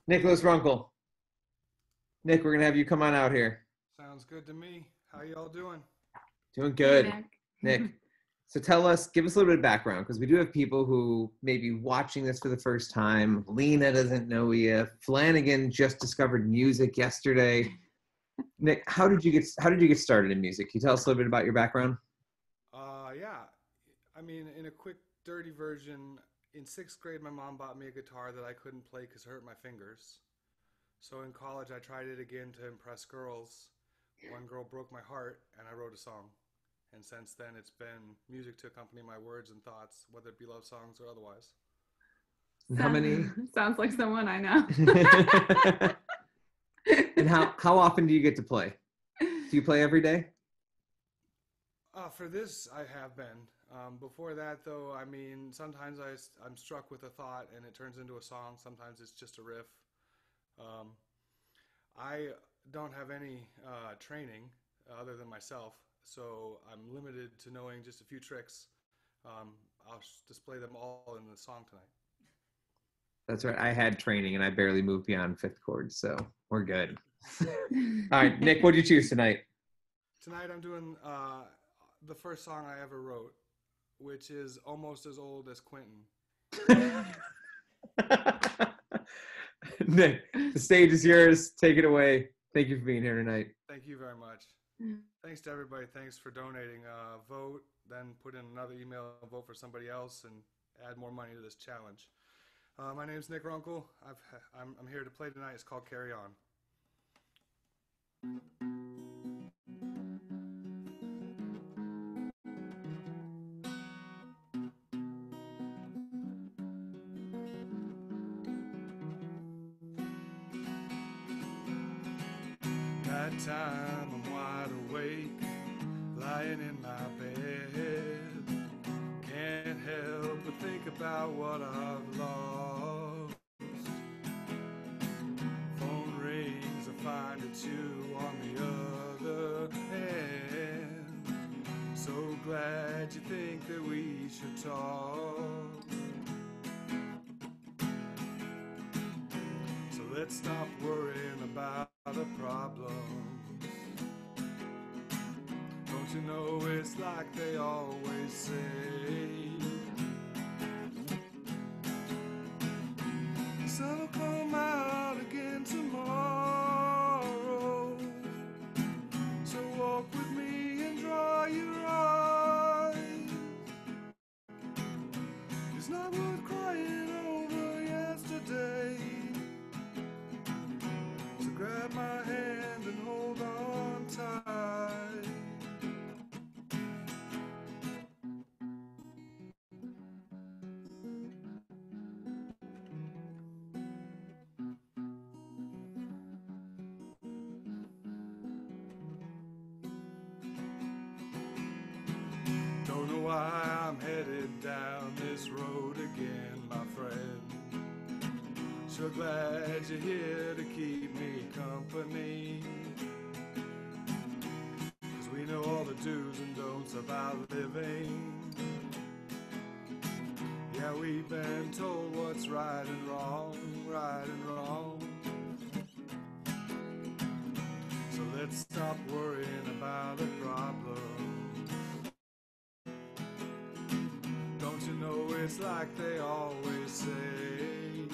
Nicholas Runkle. Nick, we're gonna have you come on out here. Sounds good to me. How y'all doing? Doing Hey, good, Nick. Nick. So give us a little bit of background, because we do have people who may be watching this for the first time. Lena doesn't know you. Flanagan just discovered music yesterday. Nick, how did you get started in music? Can you tell us a little bit about your background? Yeah. I mean, in a quick, dirty version, in sixth grade, my mom bought me a guitar that I couldn't play because it hurt my fingers. So in college, I tried it again to impress girls. One girl broke my heart, and I wrote a song. And since then, it's been music to accompany my words and thoughts, whether it be love songs or otherwise. And how many? Sounds like someone I know. And how often do you get to play? Do you play every day? For this, I have been. Before that, though, I mean, sometimes I'm struck with a thought and it turns into a song. Sometimes it's just a riff. I don't have any training other than myself, so I'm limited to knowing just a few tricks. I'll display them all in the song tonight. That's right. I had training and I barely moved beyond fifth chord, so we're good. All right, Nick, what'd you choose tonight? Tonight I'm doing the first song I ever wrote, which is almost as old as Quentin. Nick, the stage is yours. Take it away. Thank you for being here tonight. Thank you very much. Thanks to everybody. Thanks for donating. Vote, then put in another email, vote for somebody else, and add more money to this challenge. My name's Nick Runkle. I'm here to play tonight. It's called Carry On. That time I'm wide awake, lying in my bed. Can't help but think about what I've lost. Phone rings, I find it's you on the other end. So glad you think that we should talk. So let's stop worrying about the problems. Don't you know it's like they always say, the sun will come out again tomorrow. So walk with me and dry your eyes. It's not worth crying over yesterday. So grab my hand and hold on tight. Don't know why I'm headed down this road again, my friend. Sure glad you're here to keep me company. 'Cause we know all the do's and don'ts about living. Yeah, we've been told what's right and wrong, right and wrong. So let's stop worrying about the problems. Don't you know it's like they always say,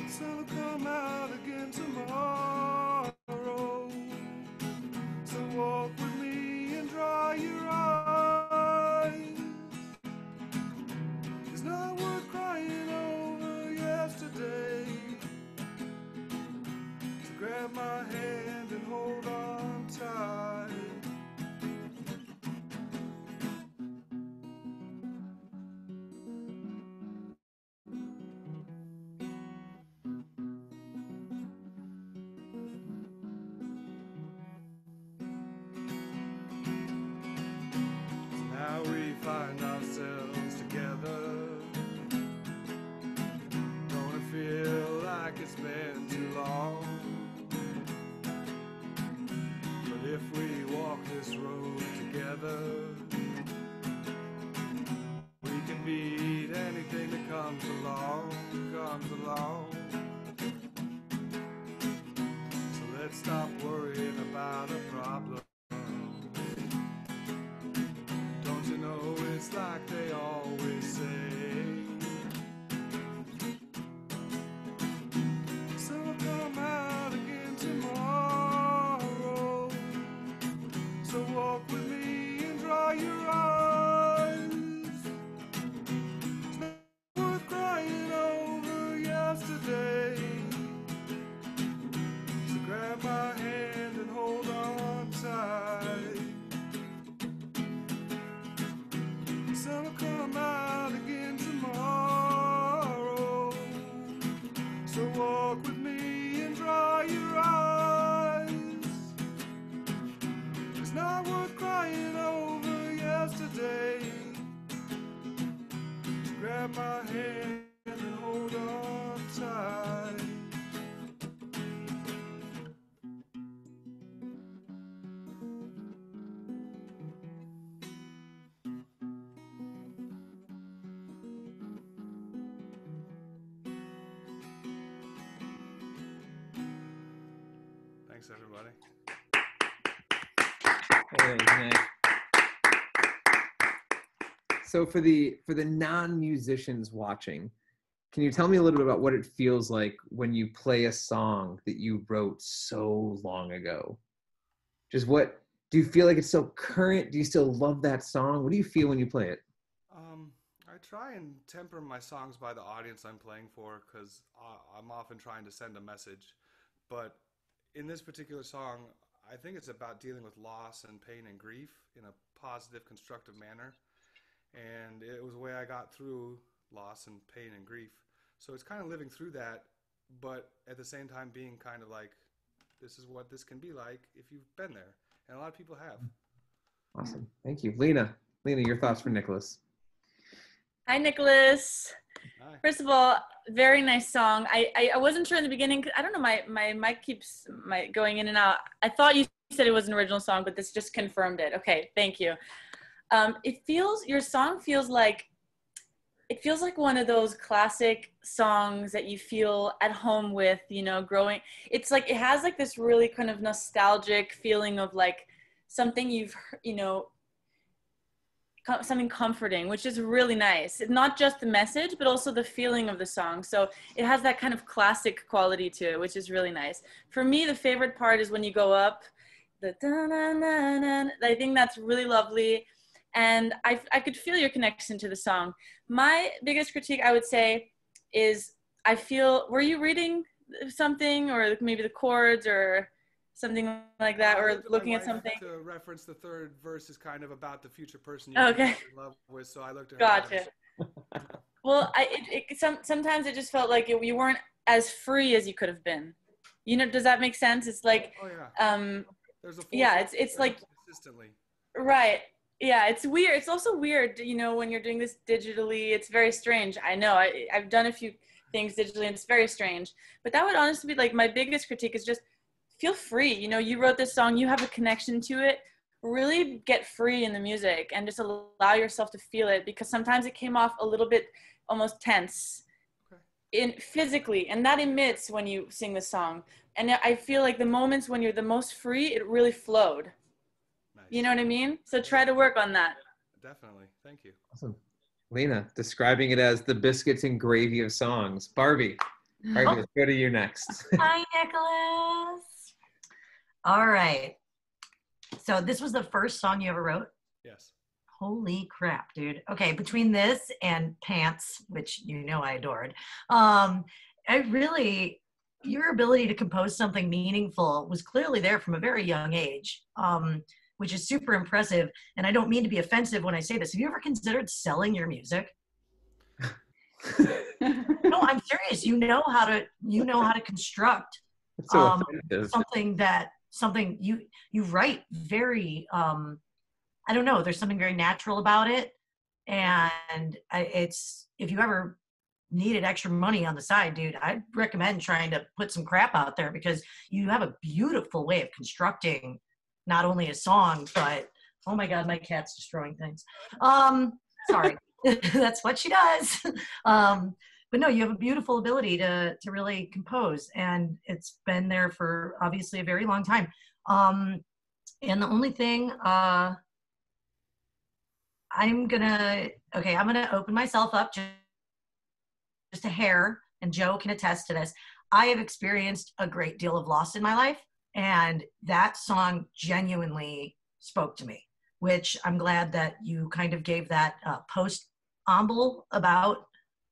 sun will come out again tomorrow. So walk with me and dry your eyes. It's not worth crying over yesterday. So grab my hand and hold on tight. Now we find ourselves together. Don't it feel like it's been too long? But if we walk this road together, we can beat anything that comes along. comes along. So let's stop worrying about a problem. Don't you know it's like they always say, sun will come out again tomorrow. So walk with me and dry your eyes. It's not worth crying over yesterday. So grab my hand and hold on tight. The sun will come out again tomorrow. So walk with me and dry your eyes. It's not worth crying over yesterday. So grab my hand and hold on tight. Thanks, everybody. Hey, Nick. So for the non-musicians watching, can you tell me a little bit about what it feels like when you play a song that you wrote so long ago? Just what do you feel like it's so current? Do you still love that song? What do you feel when you play it? I try and temper my songs by the audience I'm playing for, because I'm often trying to send a message. But in this particular song, I think it's about dealing with loss and pain and grief in a positive, constructive manner. And it was the way I got through loss and pain and grief. So it's kind of living through that, but at the same time being kind of like, this is what this can be like if you've been there. And a lot of people have. Awesome. Thank you. Lena, your thoughts for Nicholas. Hi, Nicholas. Hi. First of all, very nice song. I wasn't sure in the beginning. I don't know, my mic keeps going in and out. I thought you said it was an original song, but this just confirmed it. Okay, thank you. Your song feels like one of those classic songs that you feel at home with, growing. It's like, it has like this really kind of nostalgic feeling of like something you've, something comforting, which is really nice. Not just the message, but also the feeling of the song. So it has that kind of classic quality to it, which is really nice. For me, the favorite part is when you go up, the da-na-na-na. I think that's really lovely. And I could feel your connection to the song. My biggest critique, I would say, is were you reading something, or maybe the chords or something like that, or looking at something? To reference the third verse is kind of about the future person you're in love with, so I looked at her. Gotcha. Well, sometimes it just felt like you weren't as free as you could have been. Does that make sense? It's like, there's a it's like consistently. Right. Yeah, it's weird. It's also weird, when you're doing this digitally. It's very strange. I know. I've done a few things digitally, and it's very strange. But that would honestly be like my biggest critique, is just feel free. You wrote this song. You have a connection to it. Really get free in the music and just allow yourself to feel it, because sometimes it came off a little bit almost tense physically, and that emits when you sing the song. And I feel like the moments when you're the most free, it really flowed. Nice. You know what I mean? So try to work on that. Definitely. Thank you. Awesome. Lena, describing it as the biscuits and gravy of songs. Barbie, let's go to you next. Hi, Nicholas. All right. So this was the first song you ever wrote? Yes. Holy crap, dude. Okay, between this and Pants, which I adored, your ability to compose something meaningful was clearly there from a very young age, which is super impressive. And I don't mean to be offensive when I say this. Have you ever considered selling your music? No, I'm serious. You know how to construct something you write very, I don't know, there's something very natural about it. And if you ever needed extra money on the side, dude, I'd recommend trying to put some crap out there, because you have a beautiful way of constructing not only a song, but, oh my God, my cat's destroying things. Sorry. That's what she does. but no, you have a beautiful ability to really compose, and it's been there for obviously a very long time. And the only thing, I'm gonna open myself up just a hair, and Joe can attest to this. I have experienced a great deal of loss in my life, and that song genuinely spoke to me, which I'm glad that you kind of gave that post amble about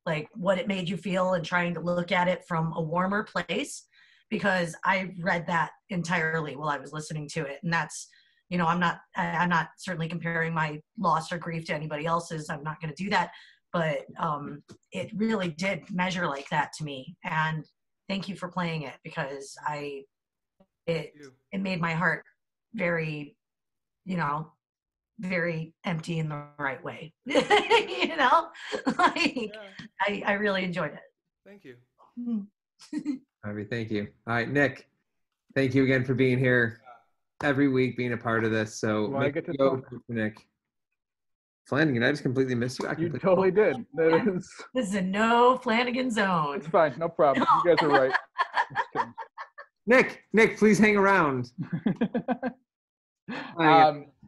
like what it made you feel and trying to look at it from a warmer place, because I read that entirely while I was listening to it. And that's, I'm not certainly comparing my loss or grief to anybody else's. I'm not going to do that, but it really did measure like that to me. And thank you for playing it, because it made my heart very, very empty in the right way. I really enjoyed it. Thank you. Harvey, thank you. All right, Nick, thank you again for being here every week, being a part of this. So Well, I get to talk. for Nick. Flanagan, I just completely missed you. You totally did. This is a no Flanagan zone. It's fine, no problem. You guys are right. Nick, please hang around.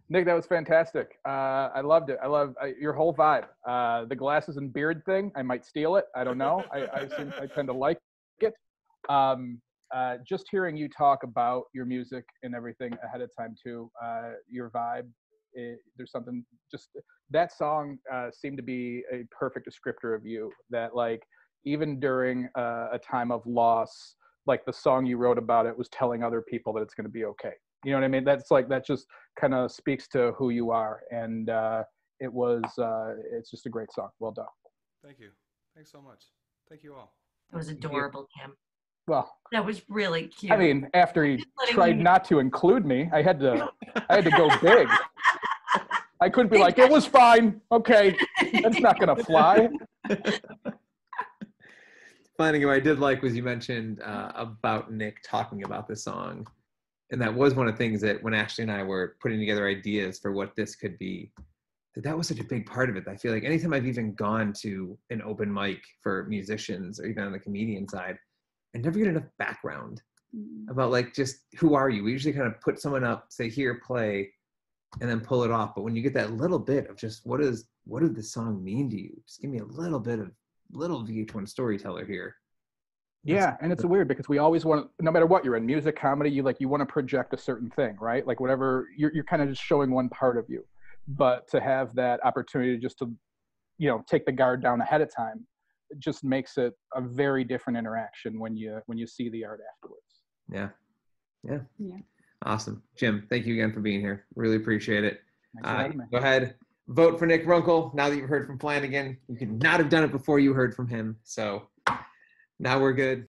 Nick, that was fantastic. I loved it. I love your whole vibe. The glasses and beard thing, I might steal it. I don't know. I tend to like it. Just hearing you talk about your music and everything ahead of time too, your vibe, there's something, just that song seemed to be a perfect descriptor of you, that like even during a time of loss, like the song you wrote about it was telling other people that it's going to be okay. You know what I mean? That's like, that just kind of speaks to who you are. And it's just a great song. Well done. Thank you. Thanks so much. Thank you all. It was adorable, Kim. Well, that was really cute. I mean, after he tried not to include me, I had to go big. I couldn't be like, it was fine. Okay. That's not going to fly. Finding what I did like was you mentioned about Nick talking about the song. And that was one of the things that when Ashley and I were putting together ideas for what this could be, that was such a big part of it. I feel like anytime I've even gone to an open mic for musicians or even on the comedian side, I never get enough background about like just who are you? We usually kind of put someone up, say here, play, and then pull it off. But when you get that little bit of just what did the song mean to you? Just give me a little bit of little VH1 storyteller here. Yeah, and it's weird because we always want, no matter what you're in, music, comedy, you want to project a certain thing, right? Like whatever, you're kind of just showing one part of you. But to have that opportunity just to, take the guard down ahead of time, it just makes it a very different interaction when you see the art afterwards. Yeah. Awesome. Jim, thank you again for being here. Really appreciate it. Go ahead, vote for Nick Runkle. Now that you've heard from Flanagan, you could not have done it before you heard from him. So now we're good.